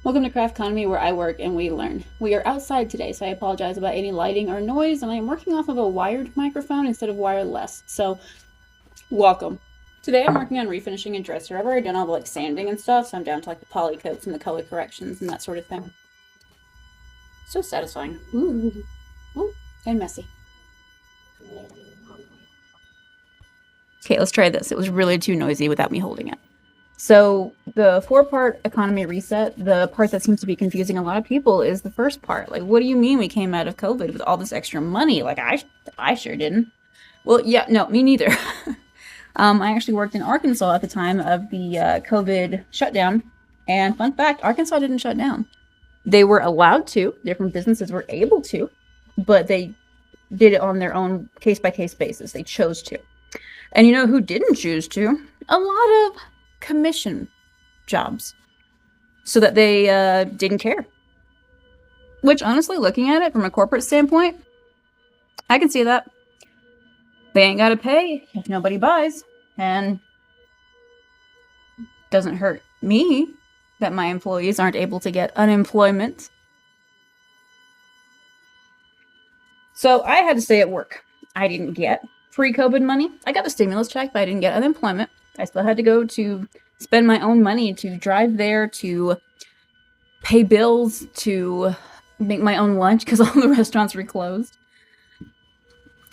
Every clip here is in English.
Welcome to Craft Economy, where I work and we learn. We are outside today, so I apologize about any lighting or noise, and I am working off of a wired microphone instead of wireless. So, welcome. Today I'm working on refinishing a dresser. I've already done all the sanding and stuff, so I'm down to the poly coats and the color corrections and that sort of thing. So satisfying. Ooh, ooh, and messy. Okay, let's try this. It was really too noisy without me holding it. So the 4-part economy reset, the part that seems to be confusing a lot of people is the first part. Like, what do you mean we came out of COVID with all this extra money? Like, I sure didn't. Well, yeah, no, me neither. I actually worked in Arkansas at the time of the COVID shutdown. And fun fact, Arkansas didn't shut down. They were allowed to. Different businesses were able to, but they did it on their own case-by-case basis. They chose to. And you know who didn't choose to? A lot of commission jobs, so that they didn't care. Which, honestly, looking at it from a corporate standpoint, I can see that. They ain't gotta pay if nobody buys, and doesn't hurt me that my employees aren't able to get unemployment. So I had to stay at work. I didn't get pre-COVID money. I got the stimulus check, but I didn't get unemployment. I still had to go to spend my own money to drive there, to pay bills, to make my own lunch because all the restaurants were closed.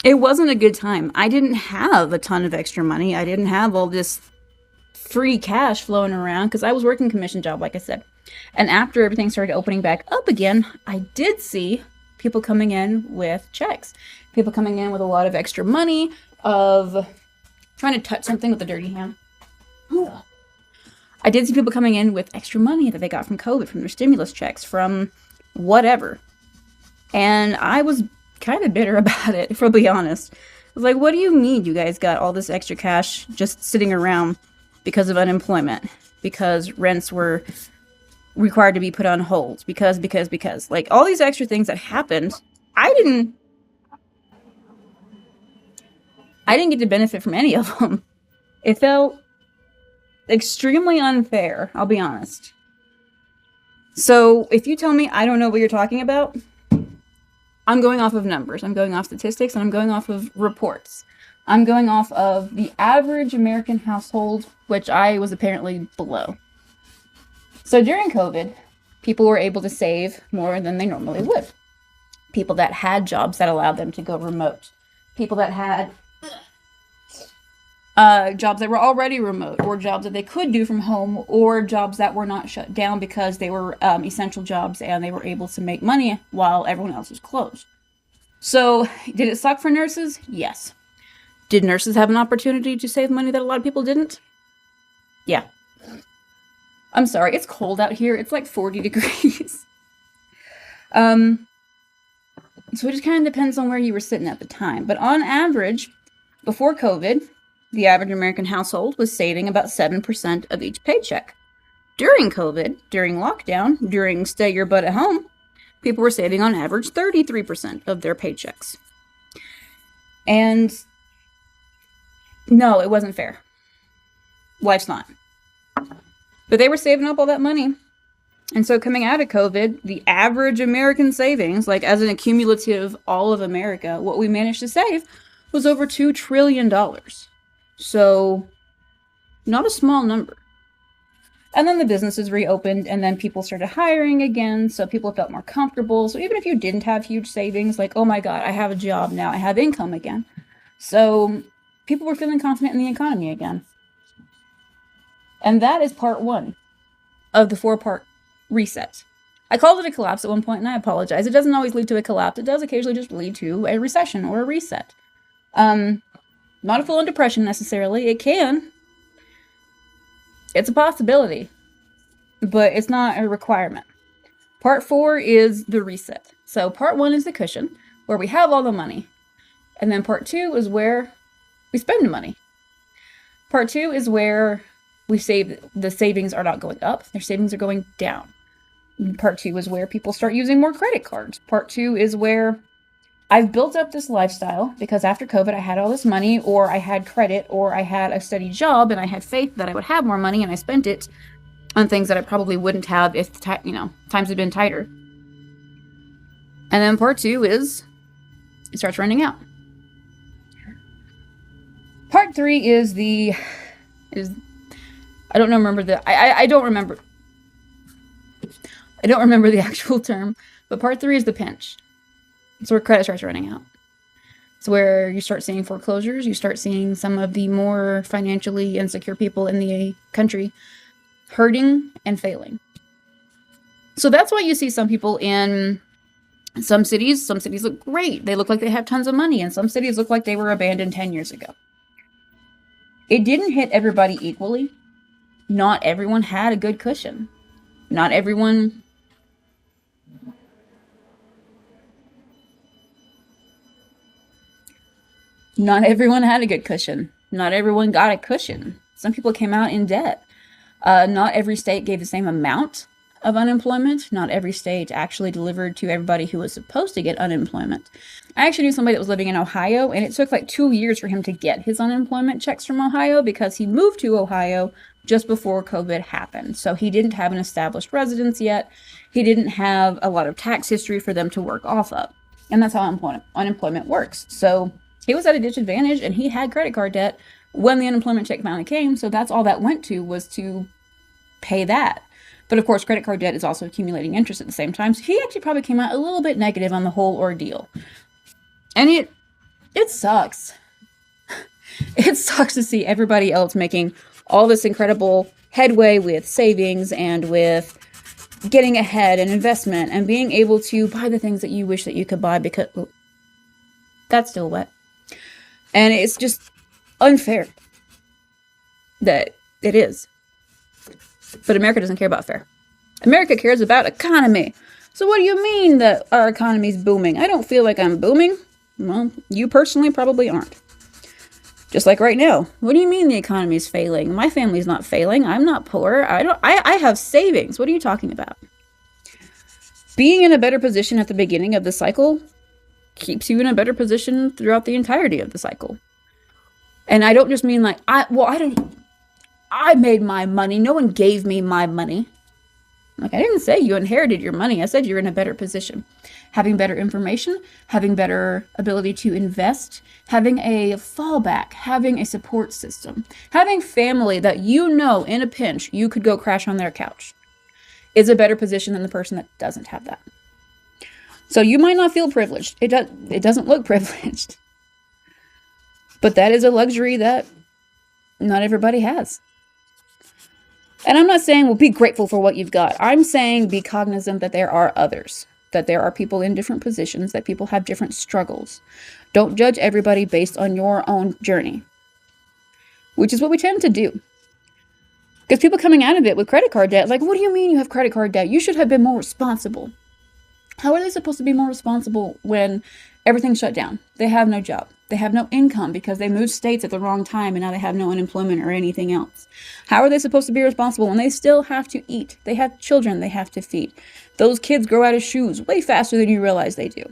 It wasn't a good time. I didn't have a ton of extra money. I didn't have all this free cash flowing around because I was working a commission job, like I said. And after everything started opening back up again, I did see people coming in with checks. People coming in with a lot of extra money, of trying to touch something with a dirty hand. I did see people coming in with extra money that they got from COVID, from their stimulus checks, from whatever. And I was kind of bitter about it, if I'll be honest. I was like, what do you mean you guys got all this extra cash just sitting around because of unemployment? Because rents were required to be put on hold. Because. Like, all these extra things that happened, I didn't get to benefit from any of them. It felt extremely unfair, I'll be honest. So if you tell me I don't know what you're talking about, I'm going off of numbers. I'm going off statistics, and I'm going off of reports. I'm going off of the average American household, which I was apparently below. So during COVID, people were able to save more than they normally would. People that had jobs that allowed them to go remote. People that had jobs that were already remote, or jobs that they could do from home, or jobs that were not shut down because they were essential jobs and they were able to make money while everyone else was closed. So, did it suck for nurses? Yes. Did nurses have an opportunity to save money that a lot of people didn't? Yeah. I'm sorry, it's cold out here. It's like 40 degrees. So it just kind of depends on where you were sitting at the time. But on average, before COVID, the average American household was saving about 7% of each paycheck. During COVID, during lockdown, during stay your butt at home, people were saving on average 33% of their paychecks. And no, it wasn't fair. Life's not. But they were saving up all that money. And so coming out of COVID, the average American savings, like as an accumulative all of America, what we managed to save was over $2 trillion. So, not a small number. And then the businesses reopened, and then people started hiring again, so people felt more comfortable. So even if you didn't have huge savings, like, oh my God, I have a job now, I have income again. So people were feeling confident in the economy again. And that is part one of the 4-part reset. I called it a collapse at one point, and I apologize. It doesn't always lead to a collapse. It does occasionally just lead to a recession or a reset. Not a full-on depression necessarily. It can. It's a possibility, but it's not a requirement. Part 4 is the reset. So part 1 is the cushion, where we have all the money. And then part 2 is where we spend the money. Part 2 is where we save. The savings are not going up. Their savings are going down. Part 2 is where people start using more credit cards. Part 2 is where I've built up this lifestyle because after COVID, I had all this money, or I had credit, or I had a steady job, and I had faith that I would have more money, and I spent it on things that I probably wouldn't have if, times had been tighter. And then part 2 is it starts running out. Part 3 is I don't remember I don't remember the actual term, but part 3 is the pinch. It's where credit starts running out. It's where you start seeing foreclosures. You start seeing some of the more financially insecure people in the country hurting and failing. So that's why you see some people in some cities look great. They look like they have tons of money, and some cities look like they were abandoned 10 years ago. It didn't hit everybody equally. Not everyone had a good cushion. Not everyone had a good cushion. Not everyone got a cushion. Some people came out in debt. Not every state gave the same amount of unemployment. Not every state actually delivered to everybody who was supposed to get unemployment. I actually knew somebody that was living in Ohio, and it took like 2 years for him to get his unemployment checks from Ohio because he moved to Ohio just before COVID happened. So he didn't have an established residence yet. He didn't have a lot of tax history for them to work off of. And that's how unemployment works. So he was at a disadvantage, and he had credit card debt when the unemployment check finally came. So that's all that went to, was to pay that. But of course, credit card debt is also accumulating interest at the same time. So he actually probably came out a little bit negative on the whole ordeal. And it sucks. It sucks to see everybody else making all this incredible headway with savings and with getting ahead and investment and being able to buy the things that you wish that you could buy because that's still wet. And it's just unfair that it is. But America doesn't care about fair. America cares about economy. So what do you mean that our economy's booming? I don't feel like I'm booming. Well, you personally probably aren't. Just like right now. What do you mean the economy's failing? My family's not failing. I'm not poor. I have savings. What are you talking about? Being in a better position at the beginning of the cycle keeps you in a better position throughout the entirety of the cycle. And I don't just mean like, I made my money. No one gave me my money. Like, I didn't say you inherited your money. I said you're in a better position. Having better information, having better ability to invest, having a fallback, having a support system, having family that in a pinch, you could go crash on their couch is a better position than the person that doesn't have that. So you might not feel privileged. It doesn't look privileged. But that is a luxury that not everybody has. And I'm not saying, well, be grateful for what you've got. I'm saying be cognizant that there are others, that there are people in different positions, that people have different struggles. Don't judge everybody based on your own journey, which is what we tend to do. Because people coming out of it with credit card debt, like, what do you mean you have credit card debt? You should have been more responsible. How are they supposed to be more responsible when everything's shut down? They have no job. They have no income because they moved states at the wrong time and now they have no unemployment or anything else. How are they supposed to be responsible when they still have to eat? They have children they have to feed. Those kids grow out of shoes way faster than you realize they do.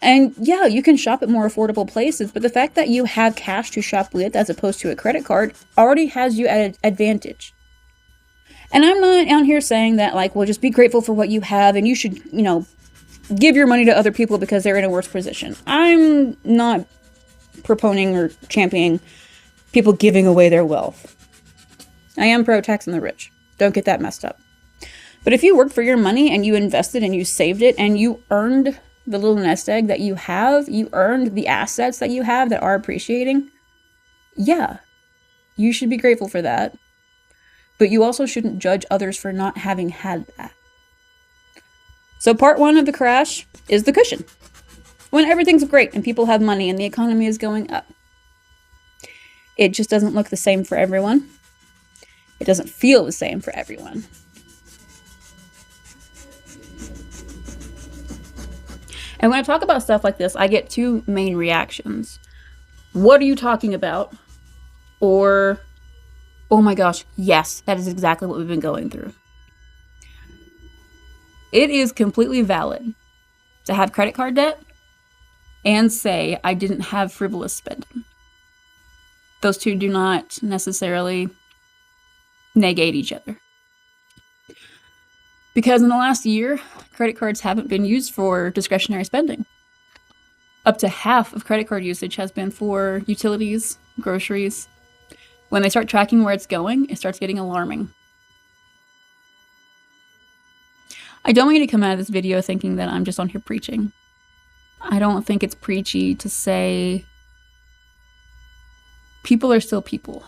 And yeah, you can shop at more affordable places, but the fact that you have cash to shop with as opposed to a credit card already has you at an advantage. And I'm not out here saying that, like, well, just be grateful for what you have and you should, give your money to other people because they're in a worse position. I'm not proponing or championing people giving away their wealth. I am pro taxing the rich. Don't get that messed up. But if you worked for your money and you invested and you saved it and you earned the little nest egg that you have, you earned the assets that you have that are appreciating, yeah, you should be grateful for that. But you also shouldn't judge others for not having had that. So part 1 of the crash is the cushion. When everything's great and people have money and the economy is going up. It just doesn't look the same for everyone. It doesn't feel the same for everyone. And when I talk about stuff like this, I get 2 main reactions. What are you talking about? Or, oh my gosh, yes, that is exactly what we've been going through. It is completely valid to have credit card debt and say, I didn't have frivolous spending. Those two do not necessarily negate each other. Because in the last year, credit cards haven't been used for discretionary spending. Up to half of credit card usage has been for utilities, groceries. When they start tracking where it's going, it starts getting alarming. I don't want you to come out of this video thinking that I'm just on here preaching. I don't think it's preachy to say people are still people,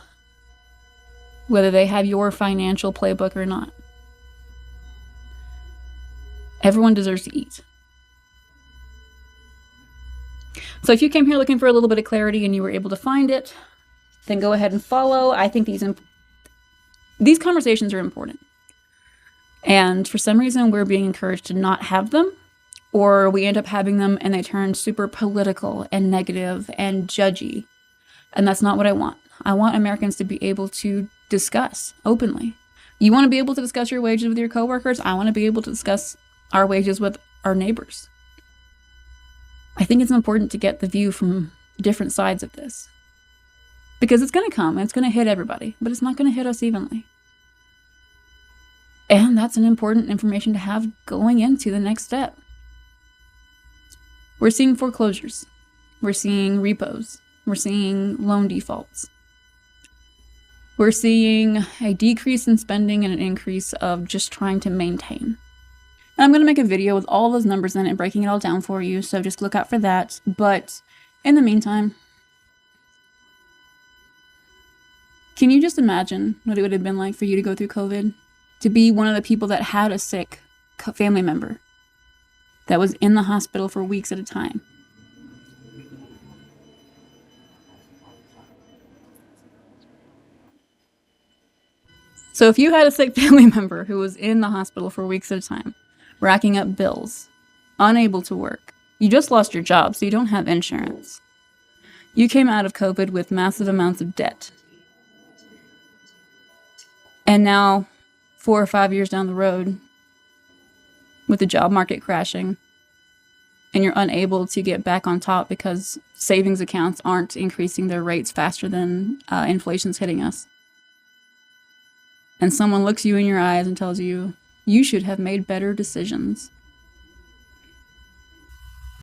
whether they have your financial playbook or not. Everyone deserves to eat. So if you came here looking for a little bit of clarity and you were able to find it, then go ahead and follow. I think these conversations are important. And for some reason, we're being encouraged to not have them, or we end up having them and they turn super political and negative and judgy. And that's not what I want. I want Americans to be able to discuss openly. You want to be able to discuss your wages with your coworkers? I want to be able to discuss our wages with our neighbors. I think it's important to get the view from different sides of this. Because it's going to come, and it's going to hit everybody, but it's not going to hit us evenly. And that's an important information to have going into the next step. We're seeing foreclosures. We're seeing repos. We're seeing loan defaults. We're seeing a decrease in spending and an increase of just trying to maintain. And I'm going to make a video with all those numbers in it, breaking it all down for you, so just look out for that. But in the meantime, can you just imagine what it would have been like for you to go through COVID? To be one of the people that had a sick family member that was in the hospital for weeks at a time. So if you had a sick family member who was in the hospital for weeks at a time, racking up bills, unable to work, you just lost your job, so you don't have insurance. You came out of COVID with massive amounts of debt. And now, 4 or 5 years down the road, with the job market crashing, and you're unable to get back on top because savings accounts aren't increasing their rates faster than inflation's hitting us. And someone looks you in your eyes and tells you, you should have made better decisions.